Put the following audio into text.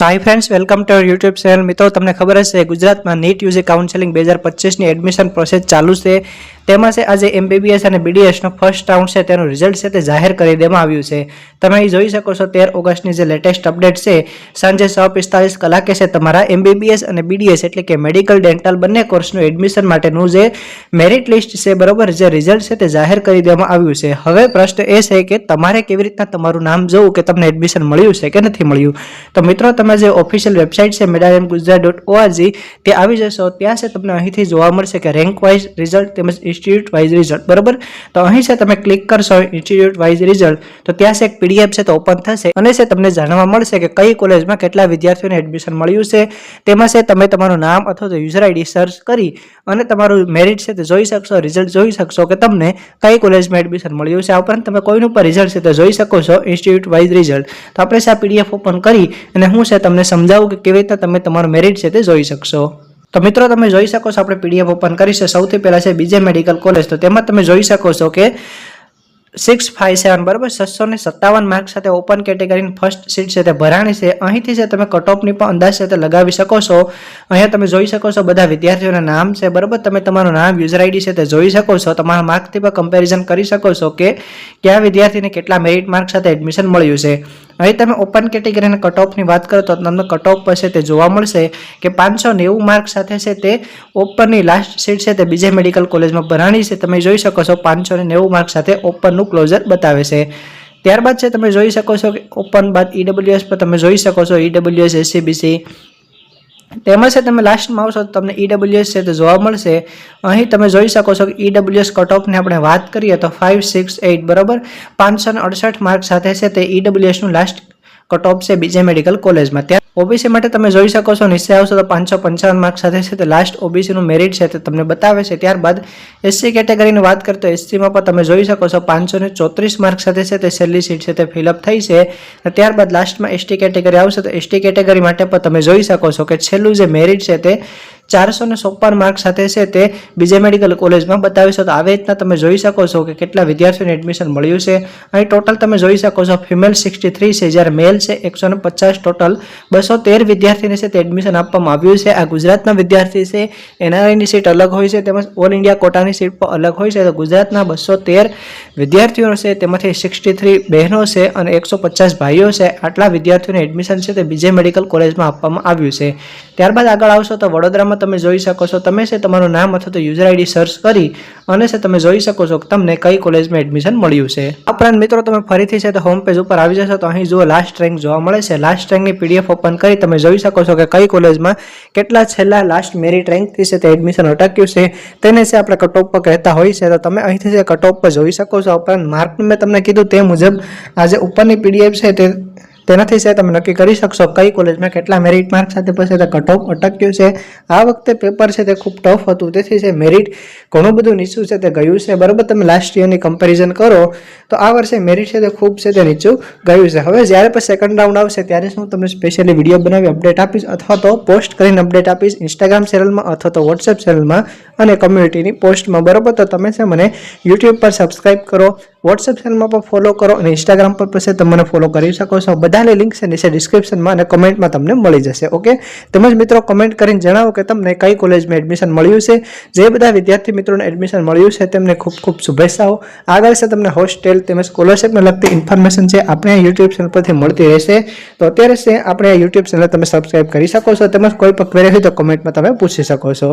Hi friends, welcome to YouTube channel. मित्रों, तमने खबर है गुजरात में नीट यूजी काउंसलिंग 2025 ની એડમિશન પ્રોસેસ ચાલુ છે। તેમાં છે આજે એમબીબીએસ અને બીડીએસ નો ફર્સ્ટ રાઉન્ડ છે તેનું રિઝલ્ટ છે તે જાહેર કરી દેવામાં આવ્યું છે। તમે અહીં જોઈ શકો છો 13 ઓગસ્ટની જે લેટેસ્ટ અપડેટ છે સાંજે 6:45 કલાકે છે તમારા એમબીબીએસ અને બીડીએસ એટલે કે મેડિકલ ડેન્ટલ બંને કોર્સનું એડમિશન માટેનું જે મેરિટ લિસ્ટ છે બરોબર જે રિઝલ્ટ છે તે જાહેર કરી દેવામાં આવ્યું છે। હવે પ્રશ્ન એ છે કે તમારે કેવી રીતના તમારું નામ જોવું કે તમને એડમિશન મળ્યું છે કે નથી મળ્યું। તો મિત્રો તમે જે ઓફિશિયલ વેબસાઇટ છે medalliumgujarat.org તે આવી જશો ત્યાં છે તમને અહીંથી જોવા મળશે કે રેન્ક વાઇઝ રિઝલ્ટ તેમજ ઇન્સ્ટિટ્યૂટ વાઇઝ રિઝલ્ટ બરોબર। તો અહીં છે તમે ક્લિક કરશો ઇન્સ્ટિટ્યૂટ વાઇઝ રિઝલ્ટ તો ત્યાં છે એક પીડીએફ છે તો ઓપન થશે અને છે તમને જાણવા મળશે કે કઈ કોલેજમાં કેટલા વિદ્યાર્થીઓને એડમિશન મળ્યું છે। તેમાં છે તમે તમારું નામ અથવા તો યુઝર આઈડી સર્ચ કરી અને તમારું મેરિટ છે તે જોઈ શકશો, રિઝલ્ટ જોઈ શકશો કે તમને કઈ કોલેજમાં એડમિશન મળ્યું છે। આ ઉપરાંત તમે કોઈનું પણ રિઝલ્ટ છે તે જોઈ શકો છો ઇન્સ્ટિટ્યૂટ વાઇઝ રિઝલ્ટ। તો આપણે છે આ પીડીએફ ઓપન કરી અને હું છે તમને સમજાવું કે કેવી રીતે તમે તમારું મેરિટ છે તે જોઈ શકશો। તો મિત્રો તમે જોઈ શકો છો આપણે પીડીએફ ઓપન કરીશું। સૌથી પહેલા છે બીજે મેડિકલ કોલેજ, તો તેમાં તમે જોઈ શકો છો કે 657 બરાબર 657 માર્ક સાથે ઓપન કેટેગરીની ફર્સ્ટ સીટ છે તે ભરાણી છે। અહીંથી છે તમે કટ ઓફની પણ અંદાજ છે તે લગાવી શકો છો। અહીંયા તમે જોઈ શકો છો બધા વિદ્યાર્થીઓના નામ છે બરાબર। તમે તમારું નામ યુઝર આઈડી છે તે જોઈ શકો છો, તમારા માર્કથી પણ કમ્પેરિઝન કરી શકો છો કે કયા વિદ્યાર્થીને કેટલા મેરિટ માર્ક સાથે એડમિશન મળ્યું છે। અહીં તમે ઓપન કેટેગરીના કટ ઓફની વાત કરો તો તમને કટ ઓફ પર છે તે જોવા મળશે કે 590 માર્ક સાથે છે તે ઓપનની લાસ્ટ સીટ છે તે બીજે મેડિકલ કોલેજમાં ભરાણી છે। તમે જોઈ શકો છો 590 માર્ક સાથે ઓપનનું ક્લોઝર બતાવે છે। ત્યારબાદ છે તમે જોઈ શકો છો કે ઓપન બાદ ઈડબ્લ્યુએસ પર તમે જોઈ શકો છો ઈડબ્લ્યુએસ એસસીબીસી તેમાં છે તમે લાસ્ટમાં આવશો તો તમને ઈડબ્લ્યુએસ છે તે જોવા મળશે। અહીં તમે જોઈ શકો છો કે ઈડબ્લ્યુએસ કટ ઓફની આપણે વાત કરીએ તો 568 બરાબર 568 માર્ક સાથે છે તે ઈડબ્લ્યુએસનું લાસ્ટ કટ ઓફ છે બીજે મેડિકલ કોલેજમાં। ત્યાં ઓબીસી માટે તમે જોઈ શકો છો નીચે આવશો તો 555 માર્ક સાથે છે તે લાસ્ટ ઓબીસીનું મેરિટ છે તે તમને બતાવે છે। ત્યારબાદ એસસી કેટેગરીની વાત કરીએ તો એસસીમાં પણ તમે જોઈ શકો છો 534 માર્ક સાથે છે તે છેલ્લી સીટ છે તે ફિલઅપ થઈ છે। ત્યારબાદ લાસ્ટમાં એસટી કેટેગરી આવશે તો એસટી કેટેગરી માટે પણ તમે જોઈ શકો છો કે છેલ્લું જે મેરિટ છે તે 456 માર્ક સાથે છે તે બીજે મેડિકલ કોલેજમાં બતાવીશું। તો આવી રીતના તમે જોઈ શકો છો કે કેટલા વિદ્યાર્થીઓને એડમિશન મળ્યું છે। અહીં ટોટલ તમે જોઈ શકો છો ફિમેલ 63 છે જ્યારે મેલ છે 150, ટોટલ 213 વિદ્યાર્થીને છે તે એડમિશન આપવામાં આવ્યું છે। આ ગુજરાતના વિદ્યાર્થી છે, એનઆરઆઈની સીટ અલગ હોય છે તેમજ ઓલ ઇન્ડિયા કોટાની સીટ પણ અલગ હોય છે। તો ગુજરાતના 213 વિદ્યાર્થીઓ છે તેમાંથી 63 બહેનો છે અને 150 ભાઈઓ છે। આટલા વિદ્યાર્થીઓને એડમિશન છે તે બીજે મેડિકલ કોલેજમાં આપવામાં આવ્યું છે। ત્યારબાદ આગળ આવશો તો વડોદરામાં તમે જોઈ શકો છો તમે છે તમારું નામ અથવા તો યુઝર આઈડી સર્ચ કરી અને છે તમે જોઈ શકો છો કે તમને કઈ કોલેજમાં એડમિશન મળ્યું છે। આ ઉપરાંત મિત્રો તમે ફરીથી છે તો હોમ પેજ ઉપર આવી જશો તો અહીં જુઓ લાસ્ટ રેન્ક જોવા મળે છે। લાસ્ટ રેન્કની પીડીએફ ઓપન કરી તમે જોઈ શકો છો કે કઈ કોલેજમાં કેટલા છેલ્લા લાસ્ટ મેરિટ રેન્કથી છે તે એડમિશન અટક્યું છે તેને છે આપણે કટ ઓફ પર કહેતા હોય છે। તો તમે અહીંથી છે કટ ઓફ પર જોઈ શકો છો। ઉપરાંત માર્કનું મેં તમને કીધું તે મુજબ આ જે ઉપરની પીડીએફ છે તેનાથી છે તમે નક્કી કરી શકશો કઈ કોલેજમાં કેટલા મેરિટ માર્ક સાથે પછી તે કટ ઓફ અટક્યું છે। આ વખતે પેપર છે તે ખૂબ ટફ હતું તેથી છે મેરિટ ઘણું બધું નીચું છે તે ગયું છે બરાબર। તમે લાસ્ટ યરની કમ્પેરિઝન કરો તો આ વર્ષે મેરિટ છે તે ખૂબ છે તે નીચું ગયું છે। હવે જ્યારે પણ સેકન્ડ રાઉન્ડ આવશે ત્યારે હું તમને સ્પેશિયલી વિડીયો બનાવી અપડેટ આપીશ અથવા તો પોસ્ટ કરીને અપડેટ આપીશ ઇન્સ્ટાગ્રામ ચેનલમાં અથવા તો વોટ્સએપ ચેનલમાં અને કમ્યુનિટીની પોસ્ટમાં બરાબર। તો તમે છે મને યુટ્યુબ પર સબસ્ક્રાઇબ કરો, વોટ્સએપ ચેનલમાં પણ ફોલો કરો અને ઇન્સ્ટાગ્રામ પર પછી તમે મને ફોલો કરી શકો છો। બધાની લિંક છે નીચે ડિસ્ક્રિપ્શનમાં અને કમેન્ટમાં તમને મળી જશે ઓકે। તેમજ મિત્રો કમેન્ટ કરીને જણાવો કે તમને કઈ કોલેજમાં એડમિશન મળ્યું છે। જે બધા વિદ્યાર્થી મિત્રોને એડમિશન મળ્યું છે તેમને ખૂબ ખૂબ શુભેચ્છાઓ। આગળ છે તમને હોસ્ટેલ તેમજ સ્કોલરશિપને લગતી ઇન્ફોર્મેશન છે આપણે યુટ્યુબ ચેનલ પરથી મળતી રહેશે। તો અત્યારે છે આપણે યુટ્યુબ ચેનલ તમે સબસ્ક્રાઇબ કરી શકો છો તેમજ કોઈ પણ ક્વેરી હોય તો કમેન્ટમાં તમે પૂછી શકો છો।